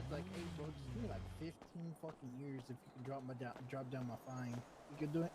Like, hey, bro, just give me like 15 fucking years if you can drop down my fine. You could do it.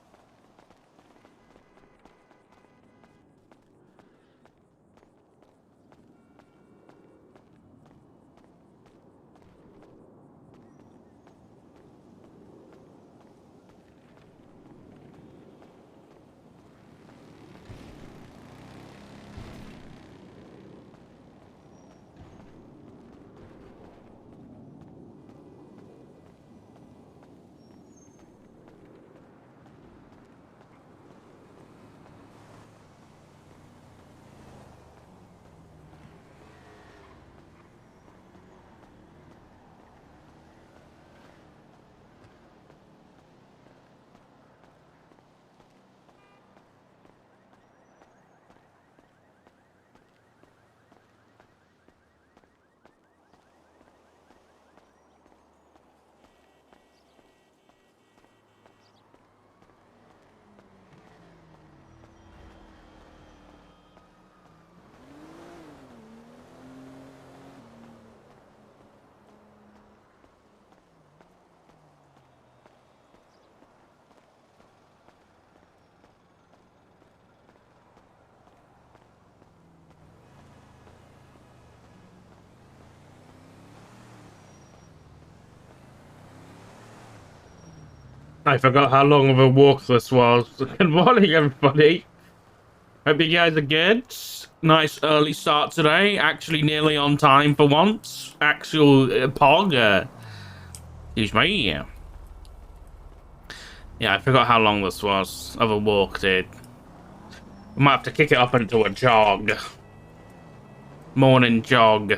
I forgot how long of a walk this was. Good morning, everybody. Hope you guys are good. Nice early start today. Actually, nearly on time for once. Actual pog. Excuse me. Yeah, I forgot how long this was of a walk, dude. We might have to kick it up into a jog. Morning jog.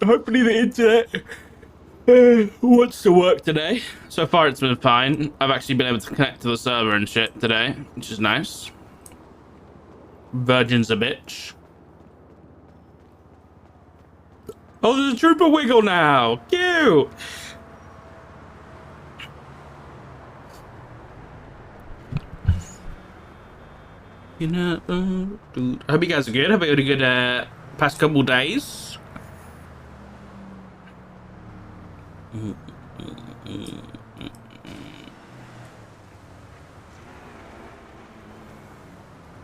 Hopefully the internet wants to work today. So far it's been fine. I've actually been able to connect to the server and shit today, which is nice. Virgin's a bitch. Oh, there's a trooper wiggle now. Cute. You know, dude. I hope you guys are good. Hope you had a good past couple days. Is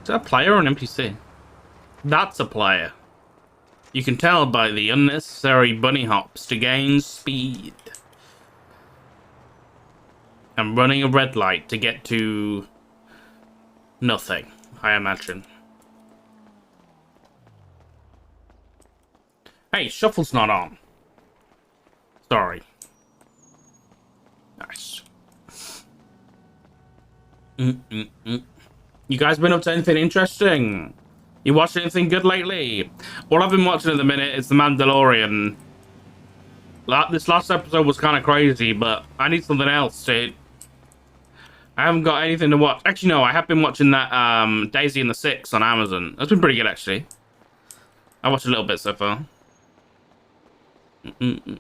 that a player or an NPC? That's a player. You can tell by the unnecessary bunny hops to gain speed. I'm running a red light to get to nothing, I imagine. Hey, shuffle's not on. Sorry. Nice. You guys been up to anything interesting? You watched anything good lately? All I've been watching at the minute is The Mandalorian. This last episode was kind of crazy, but I need something else, dude. I haven't got anything to watch. Actually, no, I have been watching that Daisy and the Six on Amazon. That's been pretty good, actually. I watched a little bit so far. We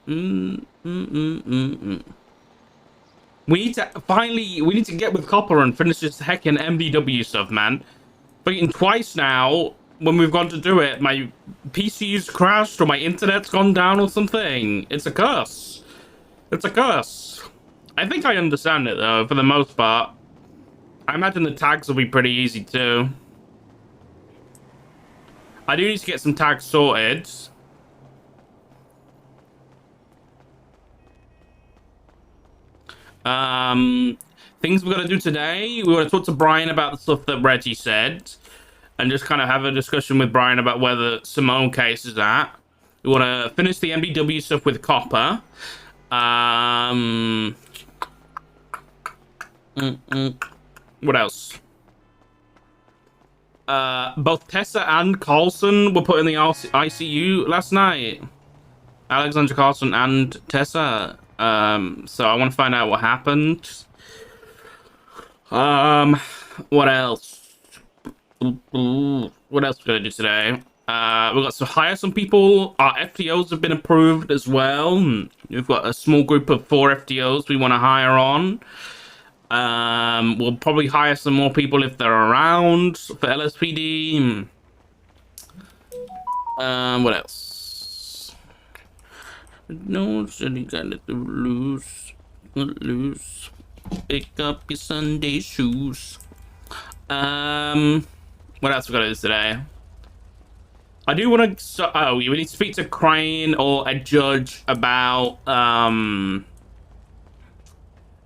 need to get with Copper and finish this heckin' MDW stuff, man. Fucking twice now, when we've gone to do it, my PC's crashed or my internet's gone down or something. It's a curse. It's a curse. I think I understand it, though, for the most part. I imagine the tags will be pretty easy, too. I do need to get some tags sorted. Things we're going to do today, we're going to talk to Brian about the stuff that Reggie said. And just kind of have a discussion with Brian about where the Simone case is at. We want to finish the MDW stuff with Copper. What else? Both Tessa and Carlson were put in the ICU last night. Alexandra Carlson and Tessa. So I want to find out what happened. What else? What else we're gonna do today? We've got to hire some people. Our FTOs have been approved as well. We've got a small group of 4 FTOs we want to hire on. We'll probably hire some more people if they're around for LSPD. What else? No, you gotta lose. Pick up your Sunday shoes. What else we gotta do today? I do want to. We need to speak to Crane or a judge about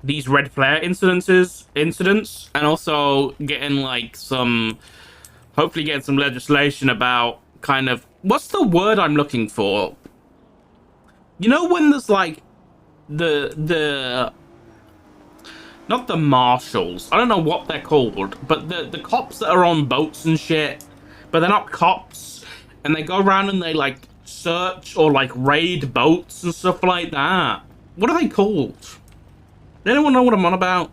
these red flare incidents, and also getting like hopefully getting some legislation about kind of what's the word I'm looking for? You know, when there's like the not the marshals, I don't know what they're called, but the cops that are on boats and shit, but they're not cops, and they go around and they like search or like raid boats and stuff like that. What are they called? Does anyone know what I'm on about?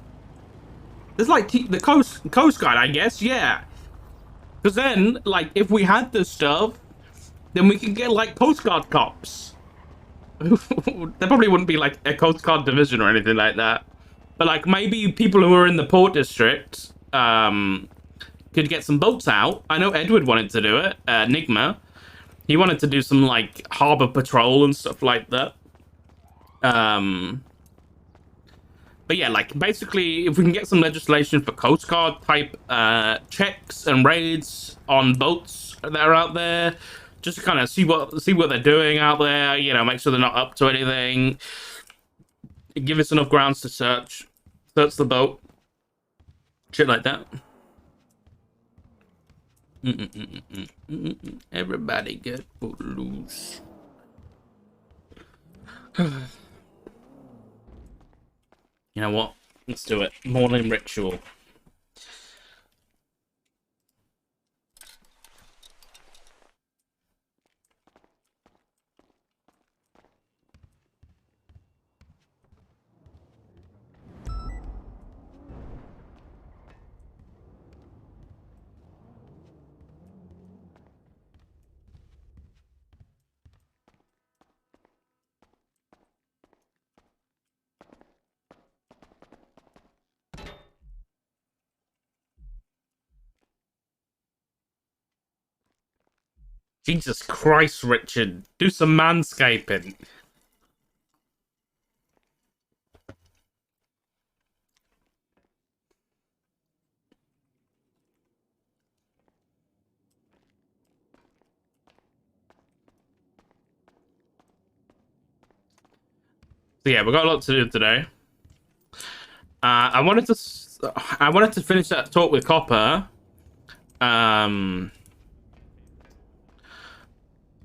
It's like the Coast Guard, I guess, yeah. Because then, like, if we had this stuff, then we could get like Coast Guard cops. There probably wouldn't be like a Coast Guard division or anything like that. But like maybe people who are in the port district could get some boats out. I know Edward wanted to do it. Nigma, he wanted to do some like harbor patrol and stuff like that. But yeah, like basically, if we can get some legislation for Coast Guard type checks and raids on boats that are out there, just to kind of see what they're doing out there. You know, make sure they're not up to anything. Give us enough grounds to search the boat, shit like that. Everybody get loose. You know what? Let's do it. Morning ritual. Jesus Christ, Richard. Do some manscaping. So yeah, we've got a lot to do today. I wanted to finish that talk with Copper.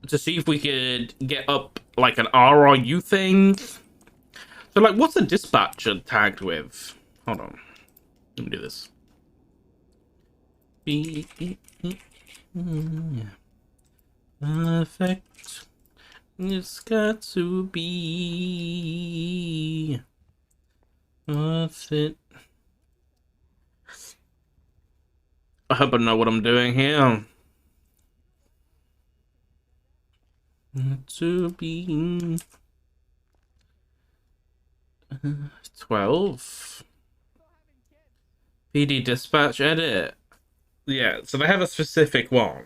To see if we could get up like an RRU thing. So like, what's a dispatcher tagged with? Hold on, let me do this. Perfect. It's got to be worth it. I hope I know what I'm doing here. To be 12. PD dispatch edit. Yeah, so they have a specific one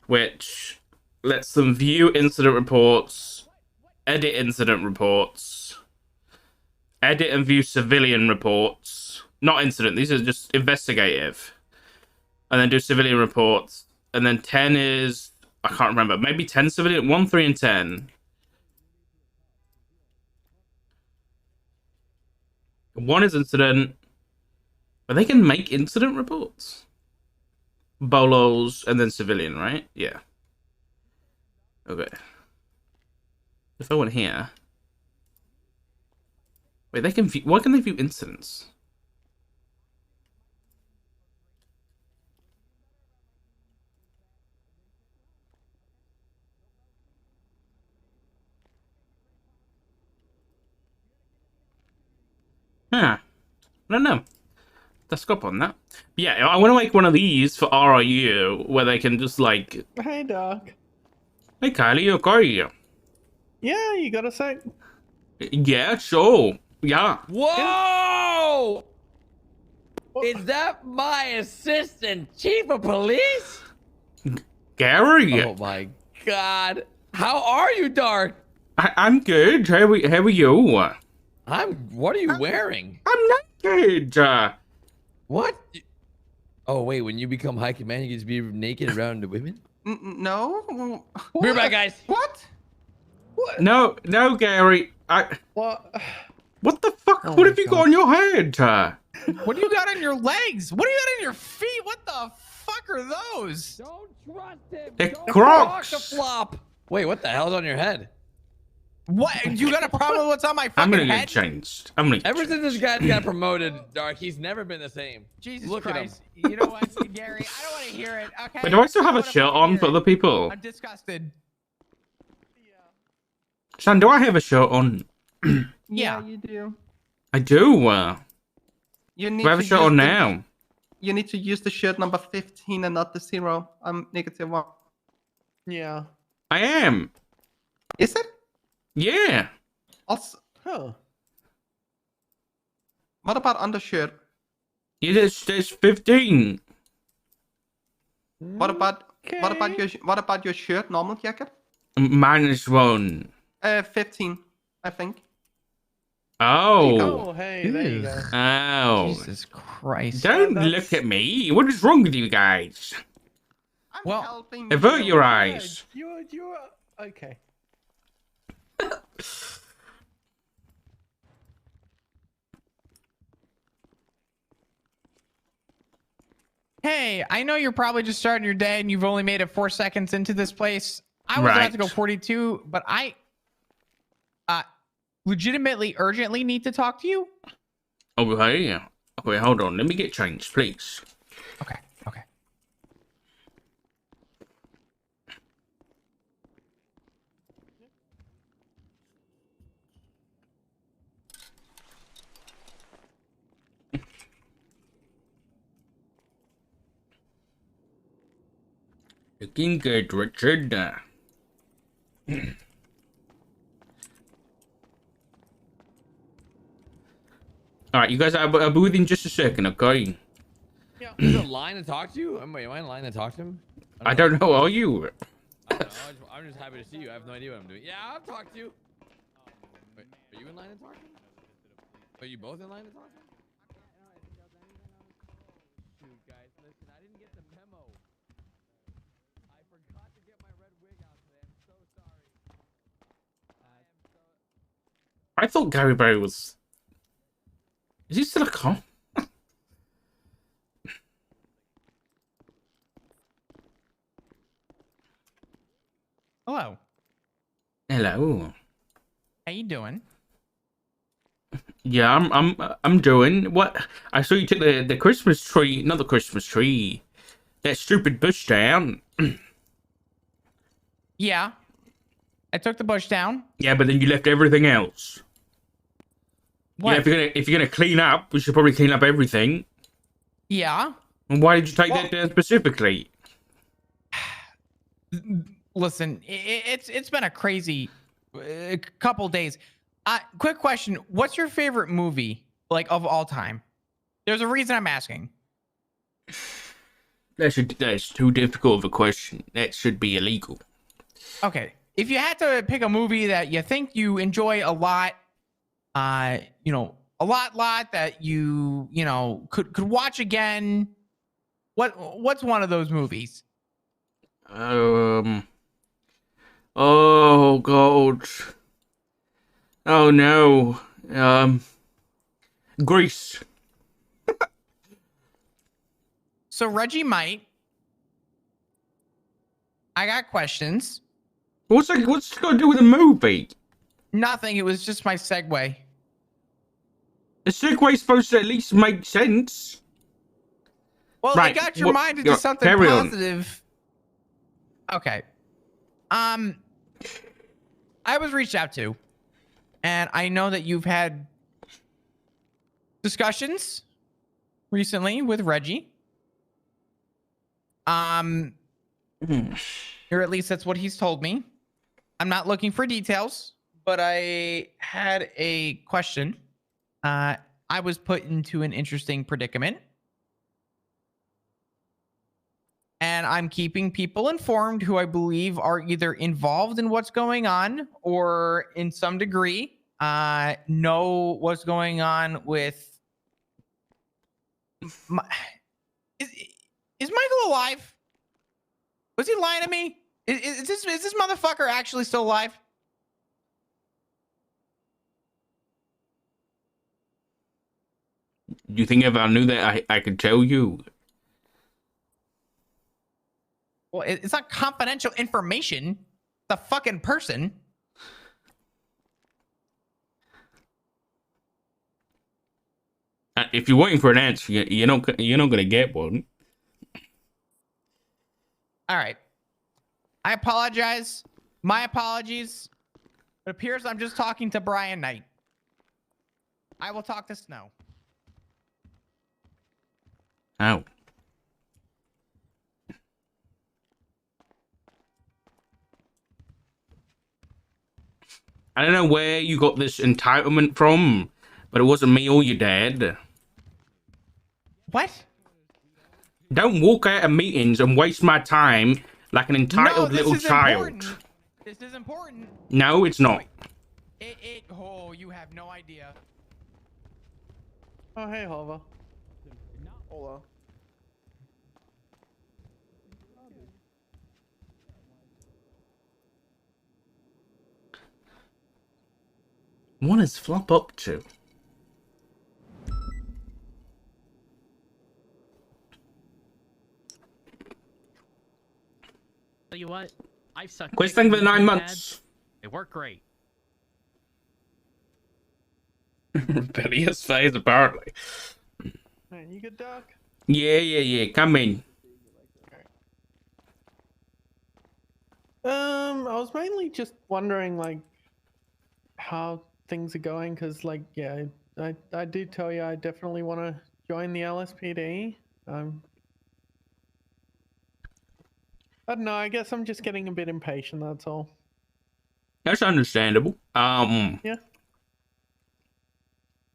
which lets them view incident reports, edit incident reports, edit and view civilian reports. Not incident, these are just investigative. And then do civilian reports. And then 10 is, I can't remember, maybe 10 civilian, 1, 3, and 10. 1 is incident, but they can make incident reports. Bolos, and then civilian, right? Yeah. Okay. If I went here... Wait, they can view... Why can they view incidents? Huh. I don't know. Let's scope on that. But yeah, I want to make one of these for RRU where they can just like... Hey, Doc. Hey, Kylie, okay? Yeah, you got a sec? Yeah, sure. Yeah. Whoa! Is that my assistant chief of police? Gary, Oh my god. How are you, Dark? I'm good. How are you? What are you wearing? I'm naked. What? Oh wait, when you become high command, you get to be naked around the women? No. Be right back, guys. What? No, Gary. What the fuck? Oh what my have you God. got on your head? What do you got on your legs? What do you got on your feet? What the fuck are those? Don't trust him. They're Don't Crocs. talk to Flop. Wait, what the hell's on your head? What? You got a problem with what's on my I'm fucking gonna get head? changed. Ever since this guy got promoted, Dark, he's never been the same. Jesus Look at him. Christ. You know what, Gary? I don't want to hear it. Okay. But do I still have a don't wanna shirt fucking on hear for it. other people? I'm disgusted. Shan, do I have a shirt on? Yeah. you do. I do. You need Do I have a to shirt use on the- now? You need to use the shirt number 15 and not the 0. I'm -1. Yeah. I am. Is it? Yeah. Also, Huh. what about undershirt? Yeah, there's 15. What about your shirt, normal jacket? -1. 15, I think. Oh. Oh, hey, there you go. Oh. Jesus Christ. Don't that's- look at me. What is wrong with you guys? I'm Well, helping Avert you. your eyes. You're okay. Hey, I know you're probably just starting your day and you've only made it 4 seconds into this place. I was about to go Right. 42, but I legitimately, urgently need to talk to you. Okay. Okay, hold on. Let me get changed, please. Okay. Okay. Looking good, Richard. Alright, you guys, I'll be with you in just a second, okay? Is there a line to talk to you? Am I in line to talk to him? I don't know, are you? I don't know. I'm just happy to see you. I have no idea what I'm doing. Yeah, I'll talk to you. Wait, are you in line to talk to him? Are you both in line to talk to him? Shoot, guys, listen, I didn't get the memo. I forgot to get my red wig out today. I'm so sorry. I am so... I thought Gary Barry was... Is he still a cop? Hello. Hello. How you doing? Yeah, I'm doing what I saw you took the Christmas tree, not the Christmas tree, that stupid bush down. Yeah. I took the bush down. Yeah, but then you left everything else. What? Yeah, if you're gonna clean up, we should probably clean up everything. Yeah. And why did you take Well- that down specifically? Listen, it's been a crazy couple days. Quick question: what's your favorite movie, like, of all time? There's a reason I'm asking. That's too difficult of a question. That should be illegal. Okay, if you had to pick a movie that you think you enjoy a lot, a lot that you could watch again, what's one of those movies? Oh God. Oh no. Grease. So Reggie might. I got questions. What's it got to do with a movie? Nothing. It was just my segue. The segue's supposed to at least make sense. Well, Right, it got your what- mind into yeah, something carry on. positive. Okay. I was reached out to, and I know that you've had discussions recently with Reggie. Or at least that's what he's told me. I'm not looking for details, but I had a question. I was put into an interesting predicament and I'm keeping people informed who I believe are either involved in what's going on or in some degree know what's going on with my, is Michael alive? Was he lying to me? Is this motherfucker actually still alive? You think if I knew that I could tell you? Well, it's not confidential information. The fucking person. If you're waiting for an answer, you're not gonna get one. All right. I apologize. My apologies. It appears I'm just talking to Brian Knight. I will talk to Snow. Oh. I don't know where you got this entitlement from, but it wasn't me or your dad. What? Don't walk out of meetings and waste my time like an entitled little child. Important. This is important. No, it's not. Oh, you have no idea. Oh, hey, Hover. Hola. What is Flop up to? Tell you what, I've sucked. Quiz thing for the 9 months. They work great. Rebellious phase, apparently. Hey, you good, Doc? Yeah. Come in. I was mainly just wondering, like, how things are going, because, like, yeah, I do tell you I definitely want to join the LSPD. I don't know, I guess I'm just getting a bit impatient, that's all. That's understandable. Yeah.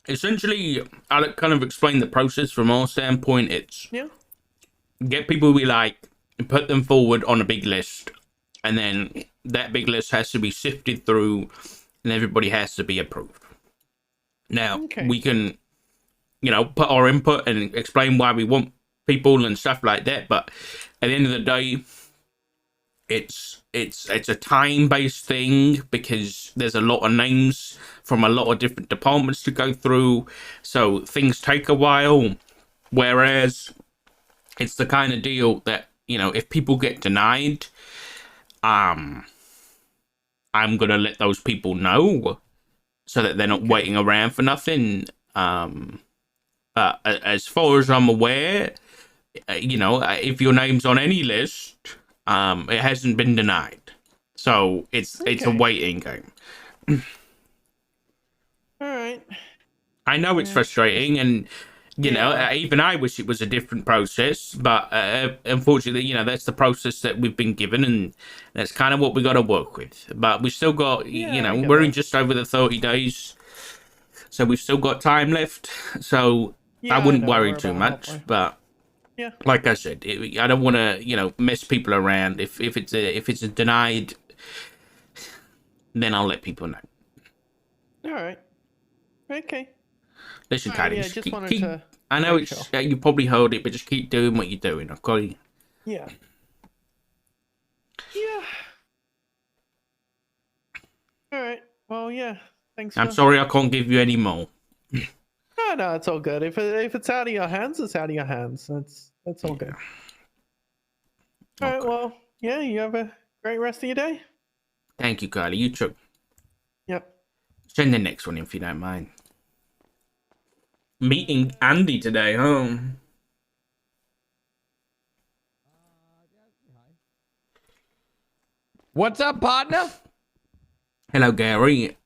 Essentially, I'll kind of explain the process from our standpoint. It's get people we like, put them forward on a big list, and then that big list has to be sifted through, and everybody has to be approved. Now, we can, put our input and explain why we want people and stuff like that, but at the end of the day, it's a time-based thing because there's a lot of names from a lot of different departments to go through, so things take a while. Whereas it's the kind of deal that, if people get denied, I'm gonna let those people know so that they're not waiting around for nothing. As far as I'm aware, if your name's on any list, it hasn't been denied, so it's a waiting game. All right. I know it's frustrating, and even I wish it was a different process, but unfortunately, that's the process that we've been given, and that's kind of what we got to work with. But we still got, we're in just over the 30 days, so we've still got time left. So I wouldn't worry too much, but. Yeah. Like I said, I don't want to, mess people around. If it's a denied, then I'll let people know. All right. Okay. Listen, Kylie, yeah, just wanted to I know make it's sure. you probably heard it, but just keep doing what you're doing, okay? Yeah. Yeah. All right. Well, yeah. Thanks. I'm sorry I can't give you any more. No, it's all good. If it's out of your hands, it's out of your hands. That's all good. All right. Well, yeah. You have a great rest of your day. Thank you, Kylie. You too. Yep. Send the next one if you don't mind. Meeting Andy today, huh? What's up, partner? Hello, Gary.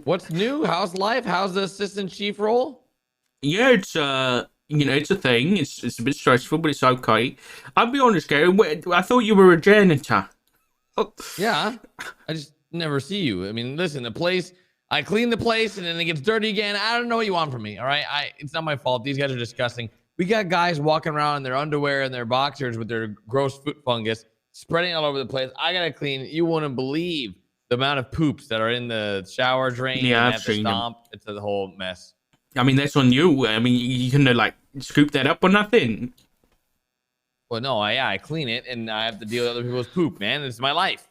What's new? How's life? How's the assistant chief role? Yeah, it's it's a thing. It's a bit stressful, but it's okay. I'll be honest, Gary. I thought you were a janitor. Oh. Yeah, I just never see you. I mean, listen, the place, I clean the place and then it gets dirty again. I don't know what you want from me, all right? It's not my fault. These guys are disgusting. We got guys walking around in their underwear and their boxers with their gross foot fungus spreading all over the place. I gotta clean. You wouldn't believe the amount of poops that are in the shower drain. Yeah, and I've have to seen them. stomp. It's a whole mess. I mean, that's on you. I mean, you can like scoop that up or nothing. Well, no, I clean it and I have to deal with other people's poop, man. It's my life.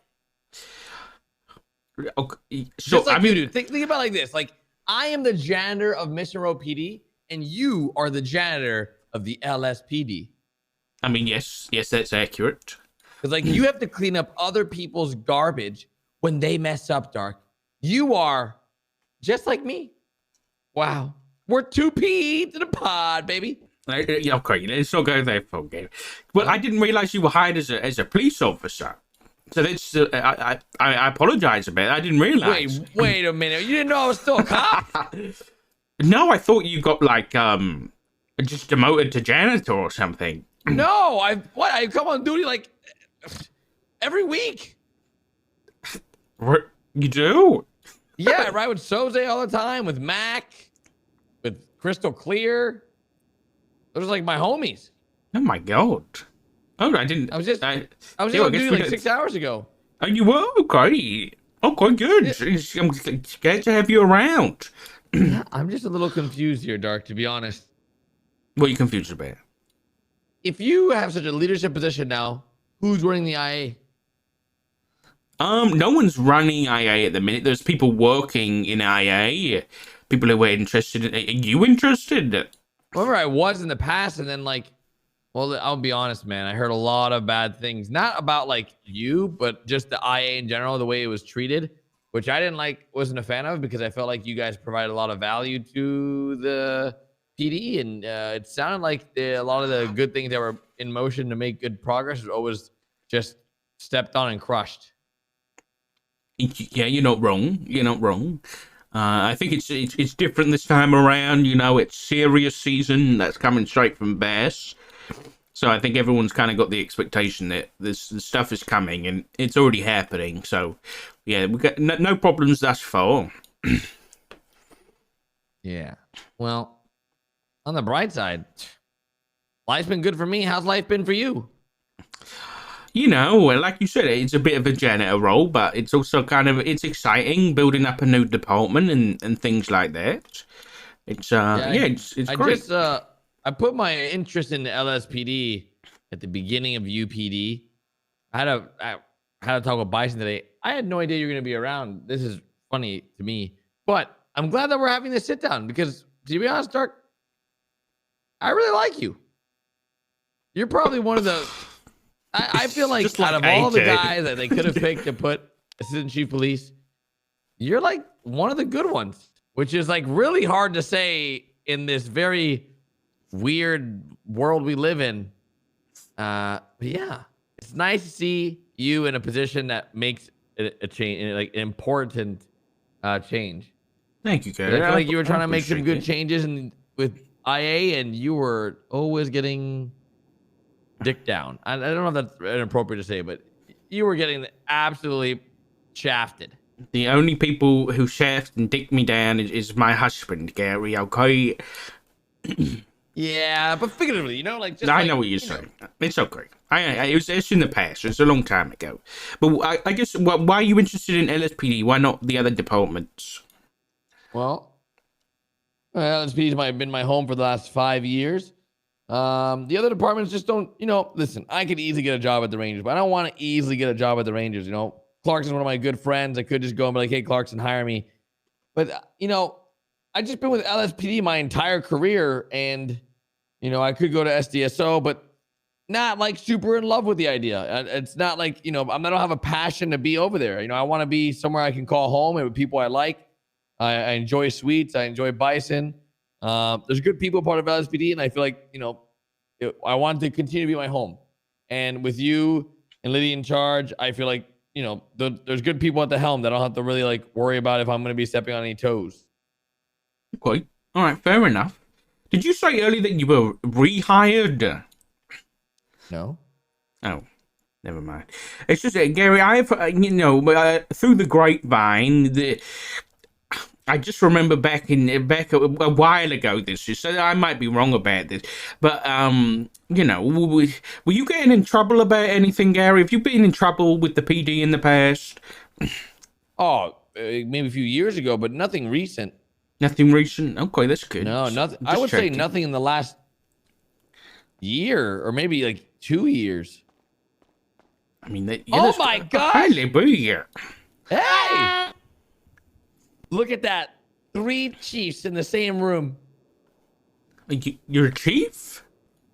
Okay. So Just like I mean, you do. Think about it like this. Like, I am the janitor of Mission Row PD, and you are the janitor of the LSPD. I mean, yes, that's accurate. Because, like, you have to clean up other people's garbage when they mess up, Dark. You are just like me. Wow. We're 2P to the pod, baby. Yeah, okay, let's not go there for game. But I didn't realize you were hired as a police officer. So that's I apologize a bit. I didn't realize. Wait a minute. You didn't know I was still a cop? No, I thought you got like just demoted to janitor or something. No, I come on duty like every week. What you do? Yeah, I ride with Soze all the time, with Mac, with Crystal Clear. Those are like my homies. Oh my god! Oh, I didn't. I was just on I duty guess like 6 hours ago. Oh, you were okay. Okay, good. I'm glad to have you around. I'm just a little confused here, Dark, to be honest. What are you confused about? If you have such a leadership position now, who's running the IA? No one's running IA at the minute. There's people working in IA. People who are interested. Are you interested? Remember, I was in the past, and then like, well, I'll be honest, man. I heard a lot of bad things, not about like you, but just the IA in general, the way it was treated, which I didn't like, wasn't a fan of, because I felt like you guys provided a lot of value to the PD, and it sounded like a lot of the good things that were in motion to make good progress was always just stepped on and crushed. Yeah, you're not wrong. You're not wrong. I think it's different this time around. You know, it's serious season that's coming straight from Bass. So I think everyone's kind of got the expectation that this stuff is coming, and it's already happening. So, yeah, we got no problems thus far. Yeah. Well, on the bright side, life's been good for me. How's life been for you? You know, like you said, it's a bit of a janitor role, but it's also it's exciting building up a new department and things like that. It's it's great. I put my interest in the LSPD at the beginning of UPD. I had to talk with Bison today. I had no idea you were going to be around. This is funny to me, but I'm glad that we're having this sit down, because to be honest, Dark, I really like you. You're probably one of the. I feel like Just out like of all the AJ. guys that they could have picked to put assistant chief police, you're like one of the good ones, which is like really hard to say in this very weird world we live in. But yeah, it's nice to see you in a position that makes a change, like an important change. Thank you, I Gary. feel like you were trying to make some appreciate good it. changes with IA, and you were always getting dick down. I don't know if that's inappropriate to say, but you were getting absolutely shafted. The only people who shaft and dick me down is my husband, Gary. Okay. Yeah, but figuratively, like just. I know what you're saying. It's okay. It's in the past. It's a long time ago. But I guess why are you interested in LSPD? Why not the other departments? Well, LSPD might have been my home for the last 5 years. The other departments just don't. Listen, I could easily get a job at the Rangers, but I don't want to easily get a job at the Rangers. Clarkson's one of my good friends. I could just go and be like, "Hey, Clarkson, hire me." But I've just been with LSPD my entire career, and I could go to SDSO, but not like super in love with the idea. It's not like I don't have a passion to be over there. I want to be somewhere I can call home and with people I like. I enjoy Sweets. I enjoy Bison. There's good people part of LSPD, and I feel like I want to continue to be my home. And with you and Liddy in charge, I feel like there's good people at the helm that I don't have to really like worry about if I'm going to be stepping on any toes. Okay. All right. Fair enough. Did you say earlier that you were rehired? No. Oh, never mind. It's just Gary. I've through the grapevine, I just remember back a while ago. This is, so I might be wrong about this, but you know, were you getting in trouble about anything, Gary? Have you been in trouble with the PD in the past? Oh, maybe a few years ago, but nothing recent. Nothing recent. Okay, that's good. No, nothing. I Just would say checking. nothing in the last year or maybe like 2 years. I mean, Oh my gosh! Hallelujah! Hey, look at that! 3 chiefs in the same room. You're a chief?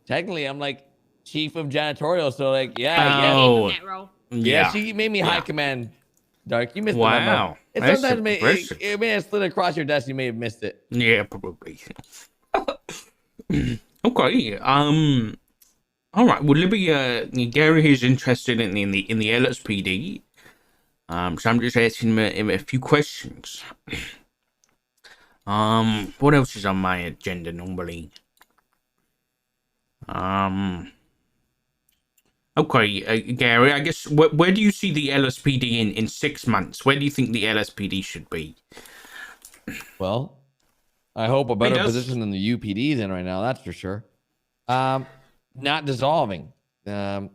Technically, I'm like chief of janitorial, so like, yeah. Oh, That role. Yeah, she made me high command. Dark, you missed the memo. Wow, It that's sometimes impressive. it may have slid across your desk. You may have missed it. Yeah, probably. Okay. All right. Well, Libby, Gary is interested in the LSPD. So I'm just asking him a few questions. What else is on my agenda normally? Okay, Gary, I guess where do you see the LSPD in 6 months? Where do you think the LSPD should be? Well, I hope a better does. position than the UPD's in right now. That's for sure. Not dissolving. But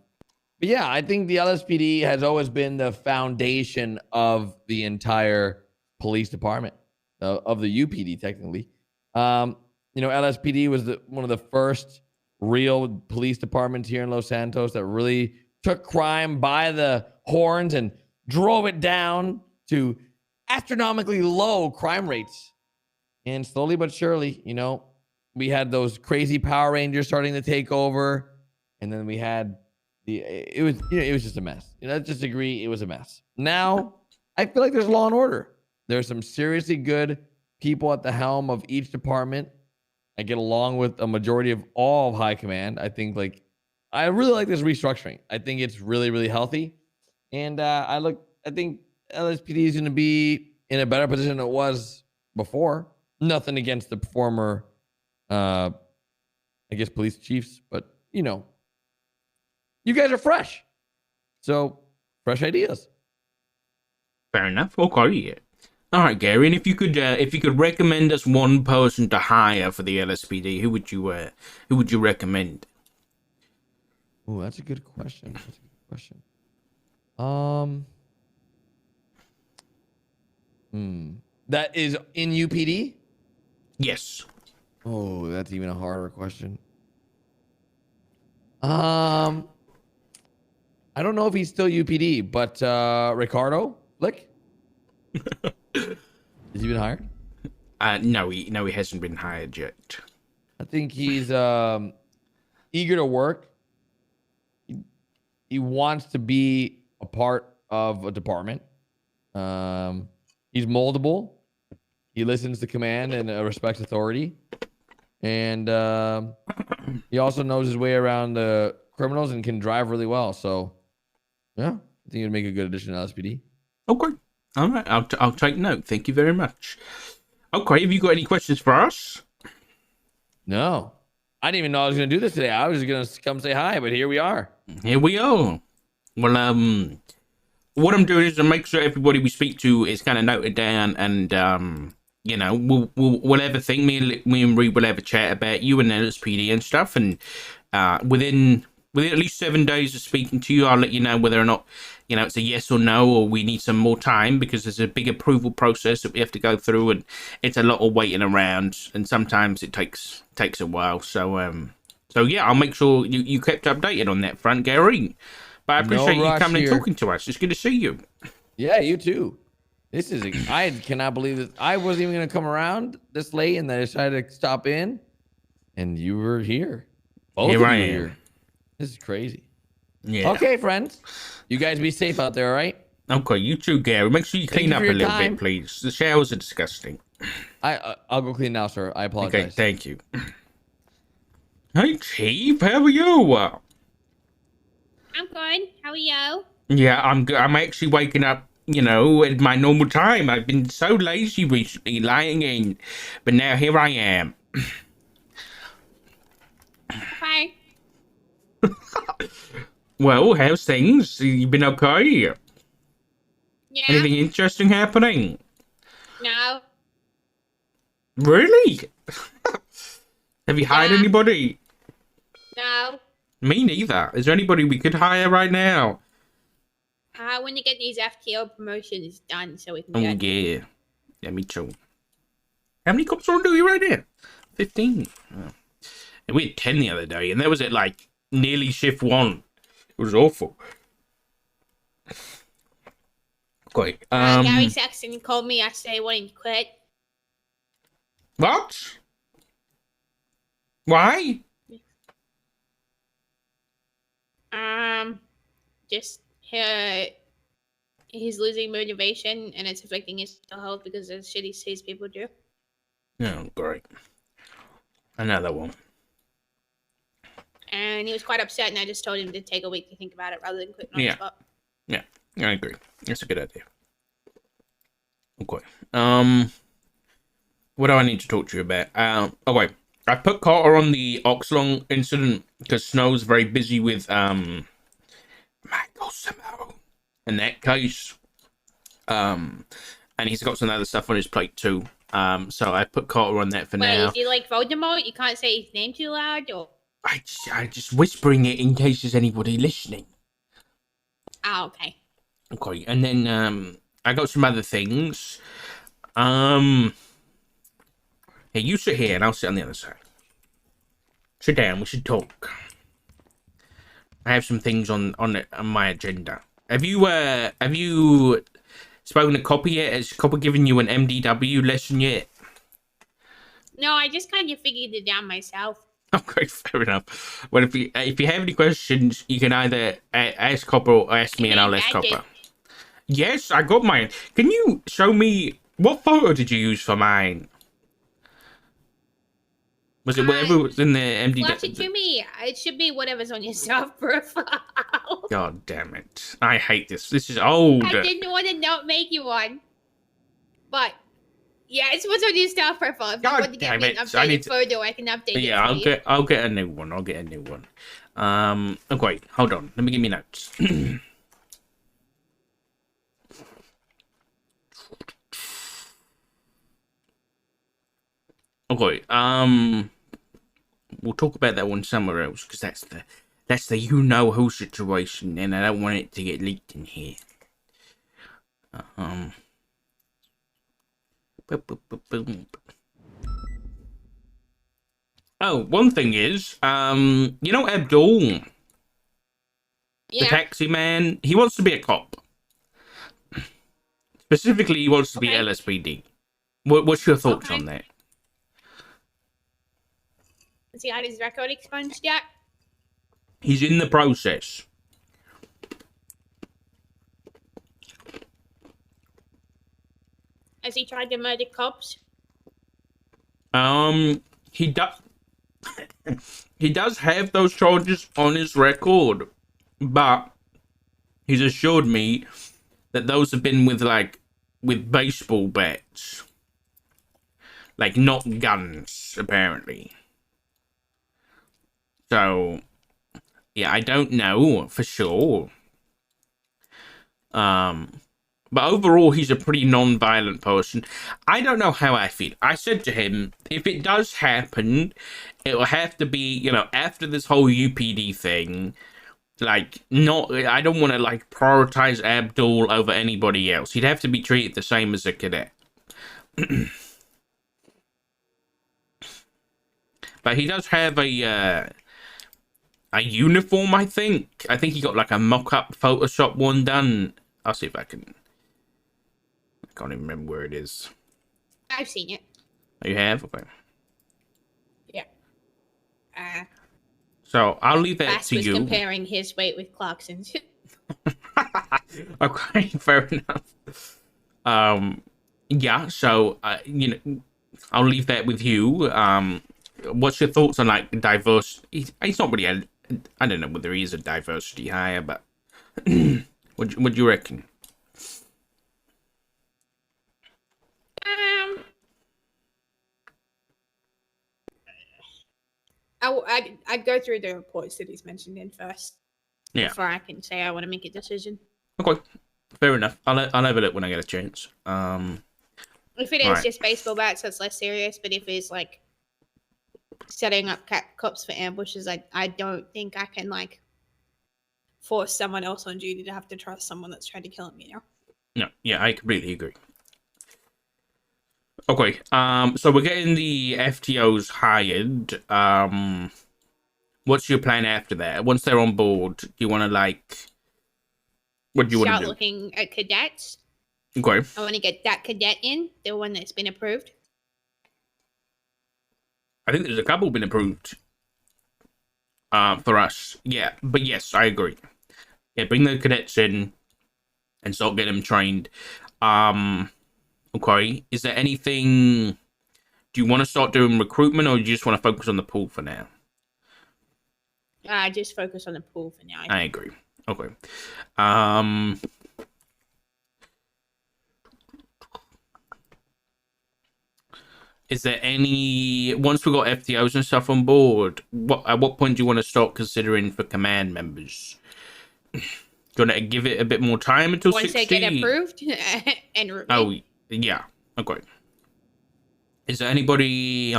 yeah, I think the LSPD has always been the foundation of the entire police department of the UPD, technically. You know, LSPD was one of the first real police departments here in Los Santos that really took crime by the horns and drove it down to astronomically low crime rates. And slowly but surely, you know, we had those crazy Power Rangers starting to take over, and then we had it was just a mess. You know, let's just agree it was a mess. Now I feel like there's law and order. There's some seriously good people at the helm of each department. I get along with a majority of all of high command. I think I really like this restructuring. I think it's really, really healthy. And I think LSPD is going to be in a better position than it was before. Nothing against the former, I guess, police chiefs, but you know, you guys are fresh. So fresh ideas. Fair enough. Okay. All right, Gary. And if you could recommend us one person to hire for the LSPD, who would you recommend? Oh, that's a good question. That is in UPD? Yes. Oh, that's even a harder question. I don't know if he's still UPD, but Ricardo Flick? Has he been hired? No, he hasn't been hired yet. I think he's eager to work. He wants to be a part of a department. He's moldable. He listens to command and respects authority. And he also knows his way around the criminals and can drive really well. So, yeah, I think he'd make a good addition to LSPD. Okay. All right. I'll take note. Thank you very much. Okay. Have you got any questions for us? No. I didn't even know I was going to do this today. I was going to come say hi, but here we are. Here we are. Well, what I'm doing is to make sure everybody we speak to is kind of noted down, and you know, we'll have a thing. Me and Reed will have a chat about you and LSPD and stuff, and within at least 7 days of speaking to you, I'll let you know whether or not, you know, it's a yes or no, or we need some more time, because there's a big approval process that we have to go through, and it's a lot of waiting around, and sometimes it takes a while. So yeah, I'll make sure you kept updated on that front, Gary. But I appreciate you coming and talking to us. It's good to see you. Yeah, you too. I cannot believe this. I wasn't even going to come around this late, and I decided to stop in, and you were here. Both Here of you I were am. here. This is crazy. Yeah. Okay, friends. You guys be safe out there, all right? Okay, you too, Gary. Make sure you clean you up for a your little time. bit, please. The showers are disgusting. I'll go clean now, sir. I apologize. Okay, thank you. Hey, Chief, how are you? I'm good. How are you? Yeah, I'm good. I'm actually waking up, you know, at my normal time. I've been so lazy recently, lying in, but now here I am. Okay. Well, how's things? You been okay? Yeah. Anything interesting happening? No. Really? Have you hired Yeah. anybody? No. Me neither. Is there anybody we could hire right now? I want to get these FTO promotions done so we can Oh, get. yeah. Yeah, me too. How many cops are on duty right now? 15. Oh. And we had 10 the other day, and that was at, like, nearly shift 1. It was awful. Great. Gary Saxon called me yesterday wanting to quit. What? Why? Just he's losing motivation and it's affecting his mental health because of the shit he sees people do. Oh, great. Another one. And he was quite upset, and I just told him to take a week to think about it rather than quit on the spot. Yeah, I agree. That's a good idea. Okay. What do I need to talk to you about? Okay. I put Carter on the Oxlong incident because Snow's very busy with Michael Samo in that case. And he's got some other stuff on his plate too. So I put Carter on that for now. Is he like Voldemort? You can't say his name too loud, or? I just whispering it in case there's anybody listening. Oh, okay. Okay, and then I got some other things. Hey, you sit here and I'll sit on the other side. Sit down, we should talk. I have some things on my agenda. Have you spoken to Copper yet? Has Copper given you an MDW lesson yet? No, I just kind of figured it out myself. Okay, fair enough. Well, if you have any questions, you can either ask Copper or ask me, and I'll ask Copper. Yes, I got mine. Can you show me what photo did you use for mine? Was it whatever was in the MD? Flash it to me. It should be whatever's on your self profile. God damn it! I hate this. This is old. I didn't want to not make you one, but yeah, it's what's on your self profile. If you want to get me an updated photo, I can update it. Yeah, I'll get a new one. I'll get a new one. Okay, hold on. Let me give me notes. Okay, we'll talk about that one somewhere else because that's the you know who situation, and I don't want it to get leaked in here. Oh, one thing is, you know Abdul, the taxi man, he wants to be a cop. Specifically, he wants to be LSPD. What's your thoughts on that? Has he had his record expunged yet? He's in the process. Has he tried to murder cops? He does. He does have those charges on his record, but he's assured me that those have been with baseball bats, like not guns, apparently. So, yeah, I don't know for sure. But overall, he's a pretty non-violent person. I don't know how I feel. I said to him, if it does happen, it will have to be, you know, after this whole UPD thing. Like, I don't want to, like, prioritize Abdul over anybody else. He'd have to be treated the same as a cadet. But he does have a uniform, I think. I think he got, like, a mock-up Photoshop one done. I'll see if I can... I can't even remember where it is. I've seen it. Oh, you have? Okay. Yeah. So, I'll leave that Bass to was you. comparing his weight with Clarkson's. Okay, fair enough. Yeah, so, you know, I'll leave that with you. What's your thoughts on, like, diversity? He's not really I don't know whether he is a diversity hire, but what do you reckon? I'd go through the reports that he's mentioned in first. Yeah. Before I can say I want to make a decision. Okay, fair enough. I'll have a look when I get a chance. If it is just baseball bats, that's less serious. But if it's like setting up cops for ambushes, I don't think I can like force someone else on duty to have to trust someone that's trying to kill him. No, yeah, I completely agree. Okay, so we're getting the FTOs hired. What's your plan after that? Once they're on board, do you want to like? What do you want to do? Start looking at cadets. Okay. I want to get that cadet in, the one that's been approved. I think there's a couple been approved. For us, yeah, but yes, I agree. Yeah, bring the cadets in and start getting them trained. Okay. Is there anything? Do you want to start doing recruitment, or do you just want to focus on the pool for now? Just focus on the pool for now. I agree. Okay. Is there any, once we got FTOs and stuff on board, at what point do you want to start considering for command members? Do you want to give it a bit more time until once 60? they get approved and reviewed. Oh, yeah. Okay. Is there anybody?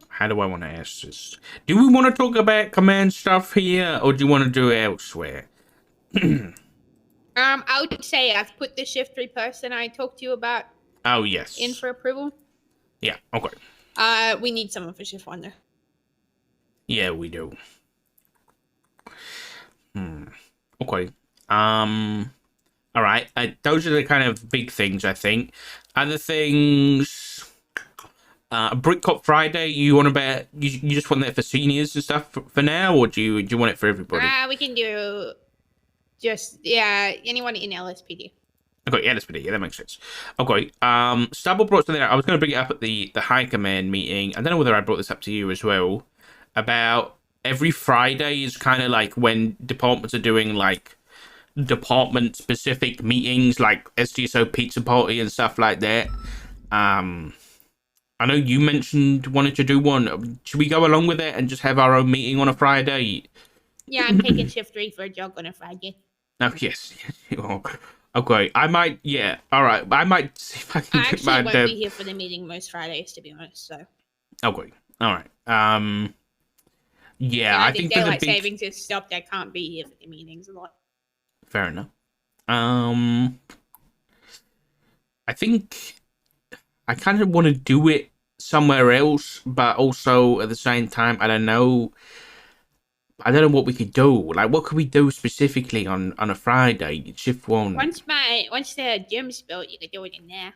How do I want to ask this? Do we want to talk about command stuff here, or do you want to do it elsewhere? I would say I've put the shift 3 person I talked to you about. Oh yes. In for approval. Yeah. Okay. We need someone for shift 1 though. Yeah, we do. Okay. All right. Those are the kind of big things, I think. Other things. Brick Cop Friday. You want to bet? You just want that for seniors and stuff for now, or do you want it for everybody? We can do just anyone in LSPD. Okay, LSPD. Yeah, that makes sense. Okay. Stubble brought something out. I was going to bring it up at the high command meeting. I don't know whether I brought this up to you as well. About every Friday is kind of like when departments are doing like department specific meetings, like SDSO pizza party and stuff like that. I know you mentioned wanting to do one. Should we go along with it and just have our own meeting on a Friday? Yeah, I'm taking shift 3 for a jog on a Friday. Oh, yes. Okay, I might, yeah. All right, I might see if I can get my... I actually won't be here for the meeting most Fridays, to be honest, so... Okay, all right. Yeah, I think daylight savings is stopped. I can't be here for the meetings a lot. Fair enough. I think I kind of want to do it somewhere else, but also at the same time, I don't know what we could do. Like, what could we do specifically on a Friday, shift 1? Once the gym's built, you could do it in there.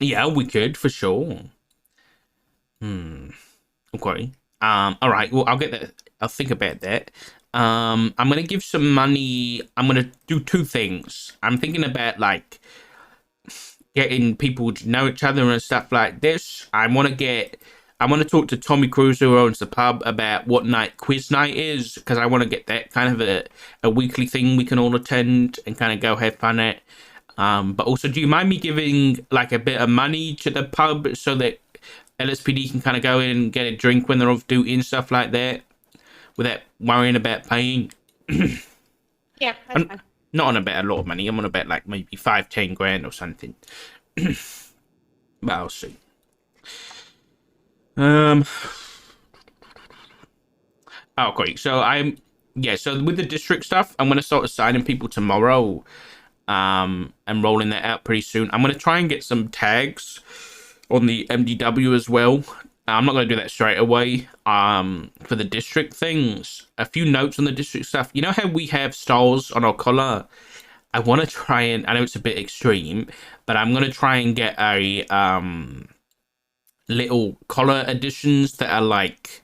Yeah, we could for sure. Okay. All right. Well, I'll get that. I'll think about that. I'm gonna give some money. I'm gonna do 2 things. I'm thinking about like getting people to know each other and stuff like this. I want to talk to Tommy Cruz, who owns the pub, about what night quiz night is, because I want to get that kind of a weekly thing we can all attend and kind of go have fun at. But also, do you mind me giving like a bit of money to the pub so that LSPD can kind of go in and get a drink when they're off duty and stuff like that, without worrying about paying? Yeah, that's fine. Not on about a lot of money. I'm on about like maybe 5-10 grand or something. But I'll see. Oh, great. So so with the district stuff, I'm gonna start assigning people tomorrow. And rolling that out pretty soon. I'm gonna try and get some tags on the MDW as well. I'm not going to do that straight away. For the district things, a few notes on the district stuff. You know how we have stars on our collar? I want to try and, I know it's a bit extreme, but I'm going to try and get a little collar additions that are like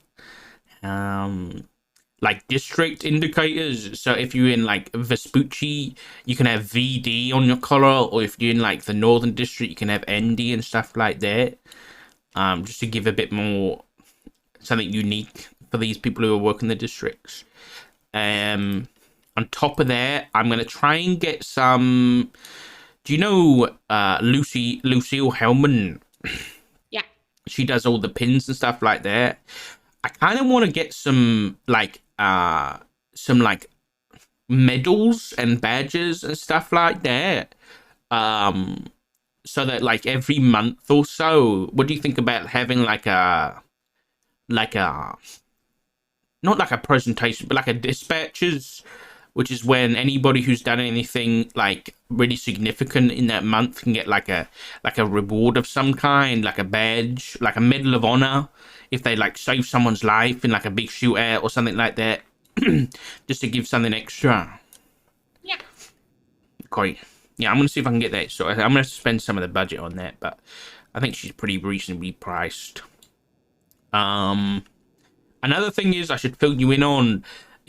district indicators. So if you're in like Vespucci, you can have VD on your collar, or if you're in like the Northern District, you can have ND and stuff like that. Just to give a bit more something unique for these people who are working the districts. On top of that, I'm gonna try and get some. Do you know Lucille Hellman? Yeah. She does all the pins and stuff like that. I kind of want to get some medals and badges and stuff like that. So that like every month or so, what do you think about having like a not like a presentation, but like a dispatches, which is when anybody who's done anything like really significant in that month can get like a reward of some kind, like a badge, like a medal of honor, if they like save someone's life in like a big shootout or something like that, just to give something extra. Yeah. Great. Yeah, I'm gonna see if I can get that. So I'm gonna spend some of the budget on that, but I think she's pretty reasonably priced. Another thing is I should fill you in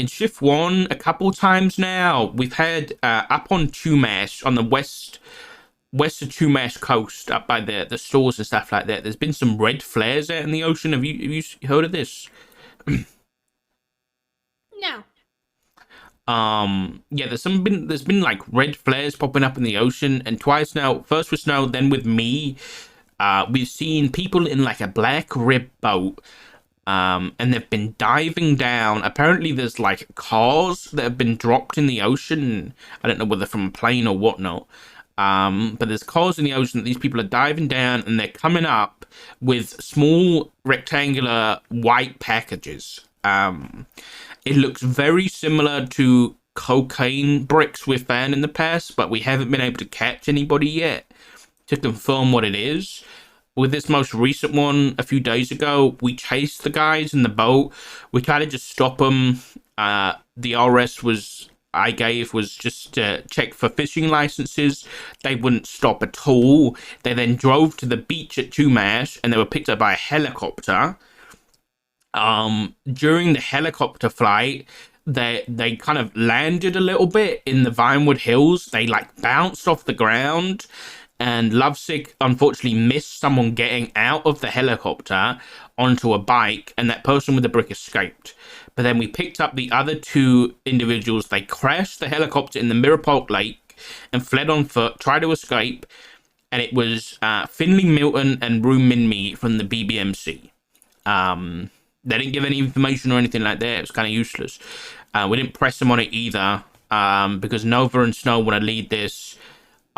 Shift 1 a couple times now. We've had up on Chumash, on the west of Chumash coast, up by the stores and stuff like that. There's been some red flares out in the ocean. Have you heard of this? No. Yeah, there's been like red flares popping up in the ocean, and twice now. First with Snow, then with me. We've seen people in like a black rib boat. And they've been diving down. Apparently there's like cars that have been dropped in the ocean. I don't know whether from a plane or whatnot. But there's cars in the ocean that these people are diving down, and they're coming up with small rectangular white packages. It looks very similar to cocaine bricks we've found in the past, but we haven't been able to catch anybody yet to confirm what it is. With this most recent one a few days ago, we chased the guys in the boat. We tried to just stop them. The RS I gave was just to check for fishing licenses. They wouldn't stop at all. They then drove to the beach at Chumash, and they were picked up by a helicopter. During the helicopter flight, they kind of landed a little bit in the Vinewood Hills. They like bounced off the ground. And Lovesick unfortunately missed someone getting out of the helicopter onto a bike, and that person with the brick escaped. But then we picked up the other two individuals. They crashed the helicopter in the Mirror Park Lake and fled on foot, tried to escape, and it was Finley Milton and Rue Minmi from the BBMC. They didn't give any information or anything like that. It was kind of useless. We didn't press them on it either, because Nova and Snow want to lead this.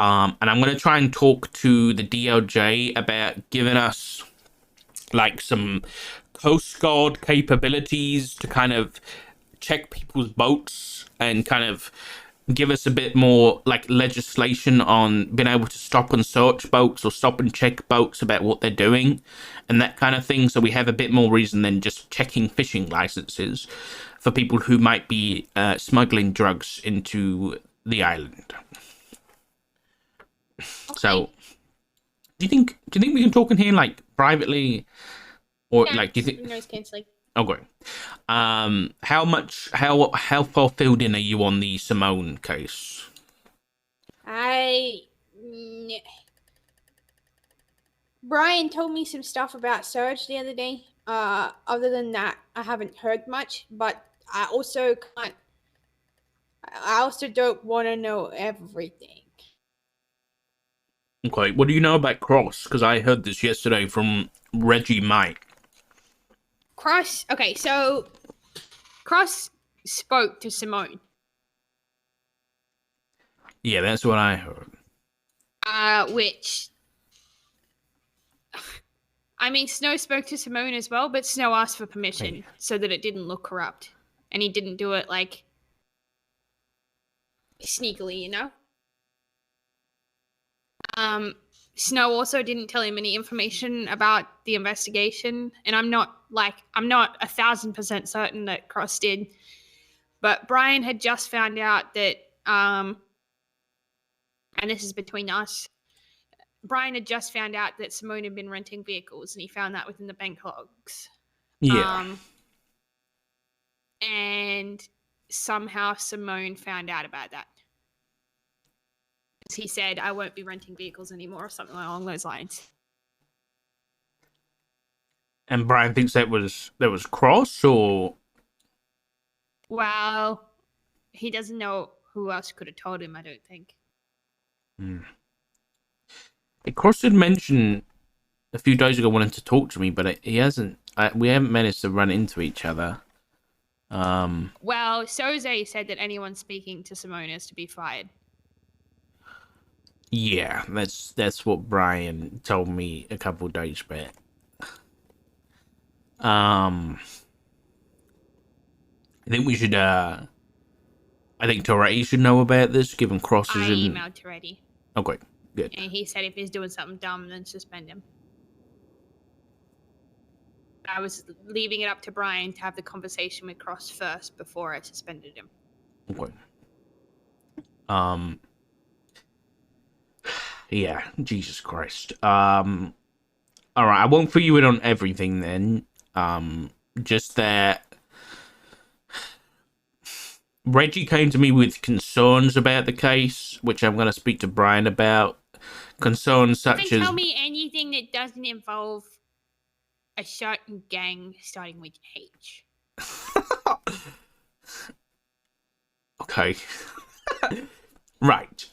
And I'm going to try and talk to the DOJ about giving us like some Coast Guard capabilities to kind of check people's boats and kind of give us a bit more like legislation on being able to stop and search boats or stop and check boats about what they're doing and that kind of thing. So we have a bit more reason than just checking fishing licenses for people who might be smuggling drugs into the island. So, do you think we can talk in here like privately, or No, like do you think? noise cancelling. Okay. How far filled in are you on the Simone case? Brian told me some stuff about Surge the other day. Other than that, I haven't heard much. But I also don't want to know everything. Okay. What do you know about Cross? Because I heard this yesterday from Reggie Mike. Cross. Okay, so Cross spoke to Simone. Yeah, that's what I heard. Which, I mean, Snow spoke to Simone as well, but Snow asked for permission so that it didn't look corrupt, and he didn't do it like sneakily, you know. Snow also didn't tell him any information about the investigation, and I'm not 1,000% certain that Cross did, but Brian had just found out that, and this is between us, Brian had just found out that Simone had been renting vehicles, and he found that within the bank logs. Yeah. And somehow Simone found out about that. He said, I won't be renting vehicles anymore, or something along those lines. And Brian thinks that was Cross, or? Well, he doesn't know who else could have told him, I don't think. Cross did mention a few days ago wanting to talk to me, but he hasn't. We haven't managed to run into each other. Well, Soze said that anyone speaking to Simone is to be fired. Yeah, that's what Brian told me a couple days back. I think we should. I think Toretti should know about this, given crosses I in. emailed Toretti, Okay, good. and he said if he's doing something dumb, then suspend him. I was leaving it up to Brian to have the conversation with Cross first before I suspended him. Okay. Yeah, Jesus Christ. All right, I won't fill you in on everything then. Just that Reggie came to me with concerns about the case, which I'm going to speak to Brian about. Concerns such Then as... tell me anything that doesn't involve a certain gang starting with H. Okay. Right.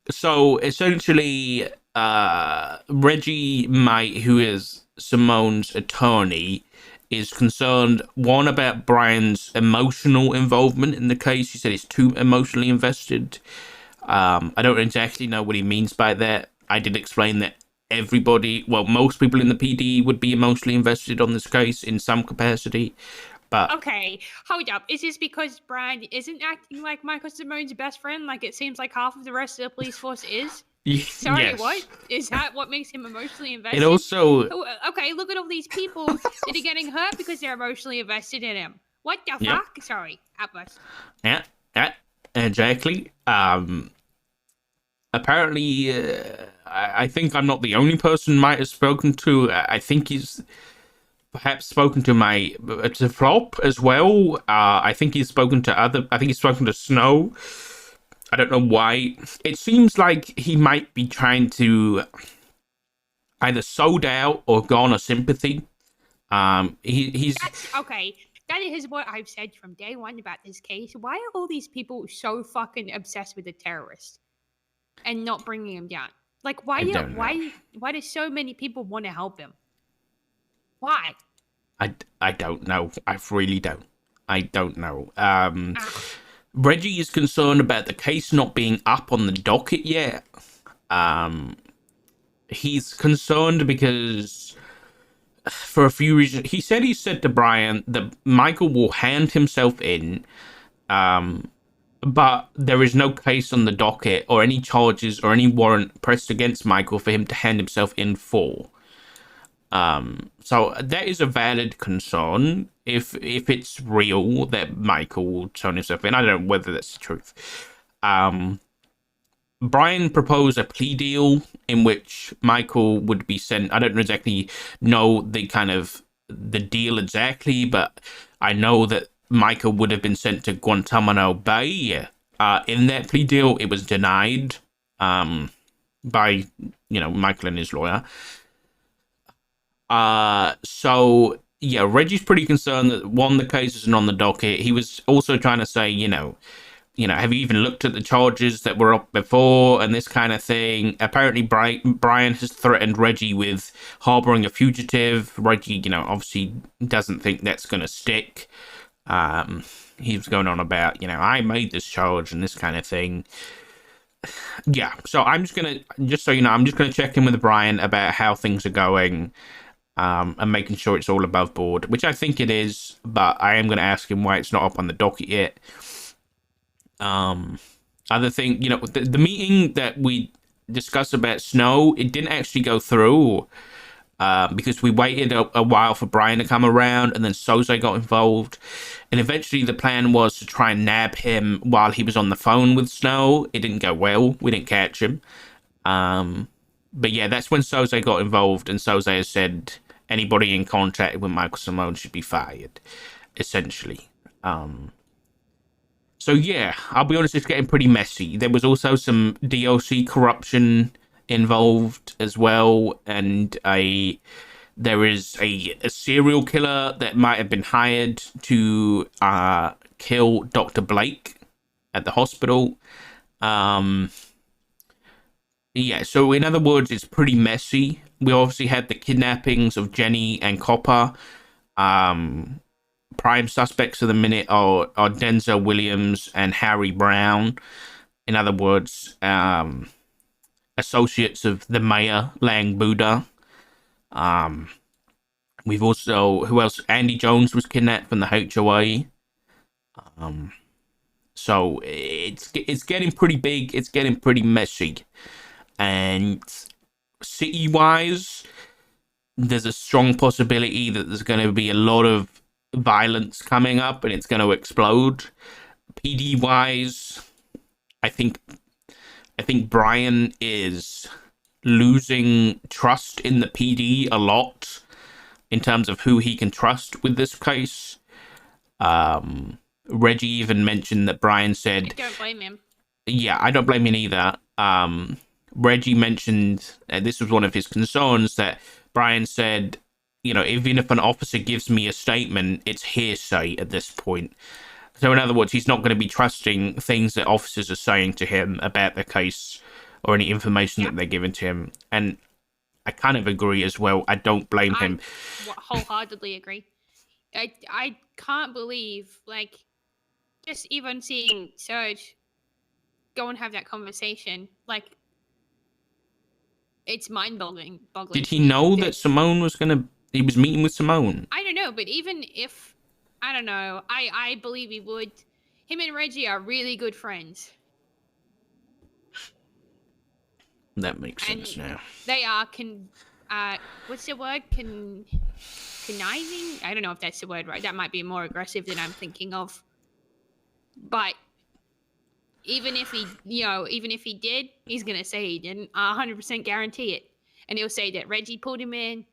So essentially, Reggie Might, who is Simone's attorney, is concerned, one, about Brian's emotional involvement in the case. He said he's too emotionally invested. I don't exactly know what he means by that. I did explain that most people in the PD would be emotionally invested on this case in some capacity. But okay, hold up. Is this because Brian isn't acting like Michael Simone's best friend? Like it seems like half of the rest of the police force is? Sorry, yes. what? Is that what makes him emotionally invested? It also... Okay, look at all these people that are getting hurt because they're emotionally invested in him. What the fuck? Sorry, outburst. Yeah, exactly. Apparently, I think I'm not the only person Might has spoken to. I think he's perhaps spoken to Flop as well. I think he's spoken to Snow. I don't know why. It seems like he might be trying to either sold out or garner sympathy. He's okay. That is what I've said from day one about this case. Why are all these people so fucking obsessed with the terrorist and not bringing him down? Like, why do so many people want to help him? Why? I don't know. I really don't. I don't know. Reggie is concerned about the case not being up on the docket yet. He's concerned because, for a few reasons, he said to Brian that Michael will hand himself in, but there is no case on the docket or any charges or any warrant pressed against Michael for him to hand himself in for. So that is a valid concern if it's real that Michael will turn himself in. I don't know whether that's the truth. Brian proposed a plea deal in which Michael would be sent. I don't exactly know the deal exactly, but I know that Michael would have been sent to Guantanamo Bay. In that plea deal, it was denied by Michael and his lawyer. So yeah, Reggie's pretty concerned that one, the case isn't on the docket. He was also trying to say, have you even looked at the charges that were up before and this kind of thing? Apparently, Brian has threatened Reggie with harboring a fugitive. Reggie, obviously doesn't think that's going to stick. He was going on about, I made this charge and this kind of thing. Yeah, so I'm just going to check in with Brian about how things are going. And making sure it's all above board, which I think it is, but I am going to ask him why it's not up on the docket yet. Other thing, the meeting that we discussed about Snow, it didn't actually go through because we waited a while for Brian to come around, and then Soze got involved. And eventually the plan was to try and nab him while he was on the phone with Snow. It didn't go well. We didn't catch him. But yeah, that's when Soze got involved, and Soze has said anybody in contact with Michael Simone should be fired, essentially. So yeah, I'll be honest, it's getting pretty messy. There was also some DLC corruption involved as well, and there is a serial killer that might have been hired to kill Dr. Blake at the hospital. Yeah, so in other words, it's pretty messy. We obviously had the kidnappings of Jenny and Copper. prime suspects at the minute are Denzel Williams and Harry Brown. In other words, associates of the mayor, Lang Buddha. We've also, who else? Andy Jones was kidnapped from the HOA. So it's getting pretty big. It's getting pretty messy. And city-wise, there's a strong possibility that there's going to be a lot of violence coming up and it's going to explode. PD-wise, I think Brian is losing trust in the PD a lot in terms of who he can trust with this case. Reggie even mentioned that Brian said... I don't blame him. Yeah, I don't blame him either. Reggie mentioned, and this was one of his concerns, that Brian said, you know, even if an officer gives me a statement, it's hearsay at this point. So in other words, he's not going to be trusting things that officers are saying to him about the case or any information that they're giving to him. And I kind of agree as well. I don't blame him. Wholeheartedly agree. I can't believe, like, just even seeing Serge go and have that conversation, like, it's mind-boggling. Did he know that Simone was he was meeting with Simone? I don't know, but even if, I don't know, I believe he would. Him and Reggie are really good friends. That makes sense now. They are, what's the word? Conniving? I don't know if that's the word, right? That might be more aggressive than I'm thinking of. But even if he did, he's going to say he didn't. I 100% guarantee it. And he'll say that Reggie pulled him in.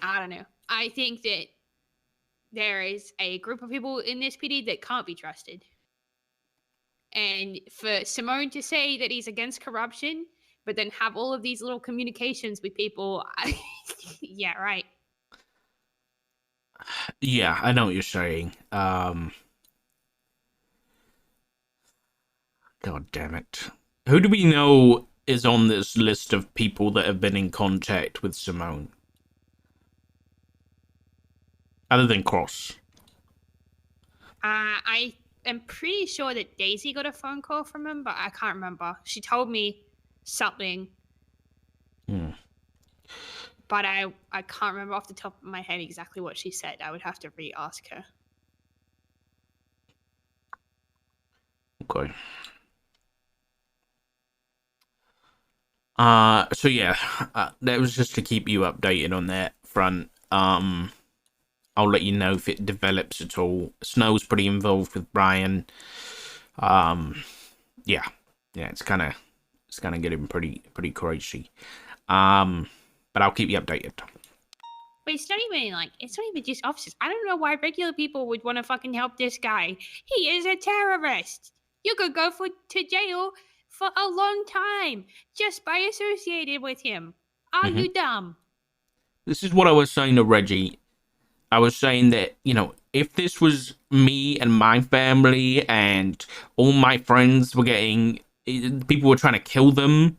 I don't know. I think that there is a group of people in this PD that can't be trusted. And for Simone to say that he's against corruption, but then have all of these little communications with people, yeah, right. Yeah, I know what you're saying. God damn it. Who do we know is on this list of people that have been in contact with Simone? Other than Cross. I am pretty sure that Daisy got a phone call from him, but I can't remember. She told me something. But I can't remember off the top of my head exactly what she said. I would have to re-ask her. Okay. So yeah, that was just to keep you updated on that front. I'll let you know if it develops at all. Snow's pretty involved with Brian. Yeah, it's kind of getting pretty crazy. But I'll keep you updated. But it's not even just officers. I don't know why regular people would want to fucking help this guy. He is a terrorist. You could go to jail for a long time just by associated with him. Are you dumb? This is what I was saying to Reggie. I was saying that, you know, if this was me and my family and all my friends were people were trying to kill them,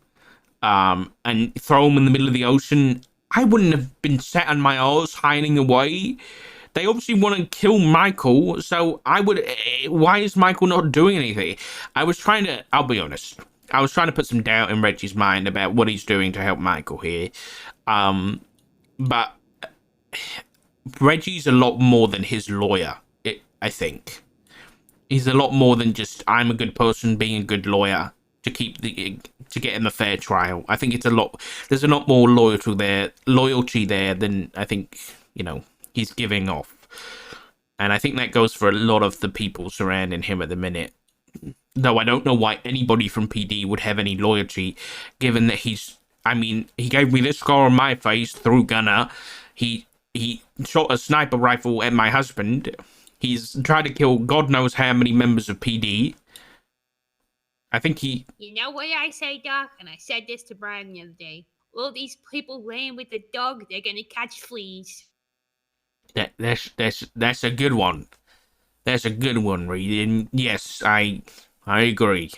and throw them in the middle of the ocean, I wouldn't have been sat on my arse hiding away. They obviously want to kill Michael, so why is Michael not doing anything? I'll be honest, I was trying to put some doubt in Reggie's mind about what he's doing to help Michael here. But Reggie's a lot more than his lawyer, I think. He's a lot more than just, I'm a good person being a good lawyer to get him a fair trial. I think there's a lot more loyalty there than I think, you know, he's giving off. And I think that goes for a lot of the people surrounding him at the minute. Though I don't know why anybody from PD would have any loyalty, given that he gave me this scar on my face through Gunner. He shot a sniper rifle at my husband. He's tried to kill God knows how many members of PD. I think You know what I say, Doc? And I said this to Brian the other day. All these people laying with the dog, they're gonna catch fleas. That's a good one. That's a good one, Reed. And yes, I agree.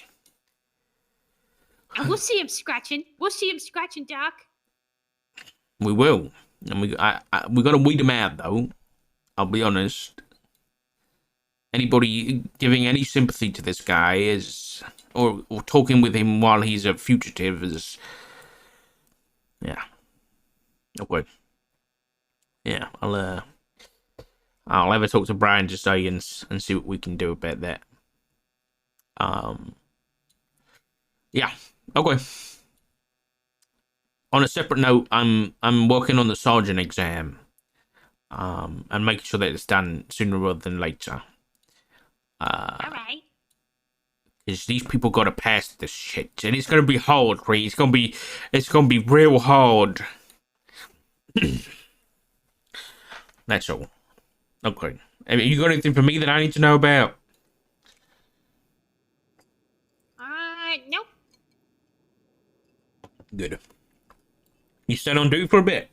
And we'll see him scratching. We'll see him scratching, Doc. We will. And we got to weed them out, though. I'll be honest. Anybody giving any sympathy to this guy is, or talking with him while he's a fugitive is, yeah. Okay. Yeah, I'll have a talk to Brian today and see what we can do about that. Yeah. Okay. On a separate note, I'm working on the sergeant exam. And making sure that it's done sooner rather than later. Alright. Because these people gotta pass this shit, and it's gonna be hard, Ree. It's gonna be real hard. That's all. Okay. I mean, you got anything for me that I need to know about? Nope. Good. You staying on duty for a bit?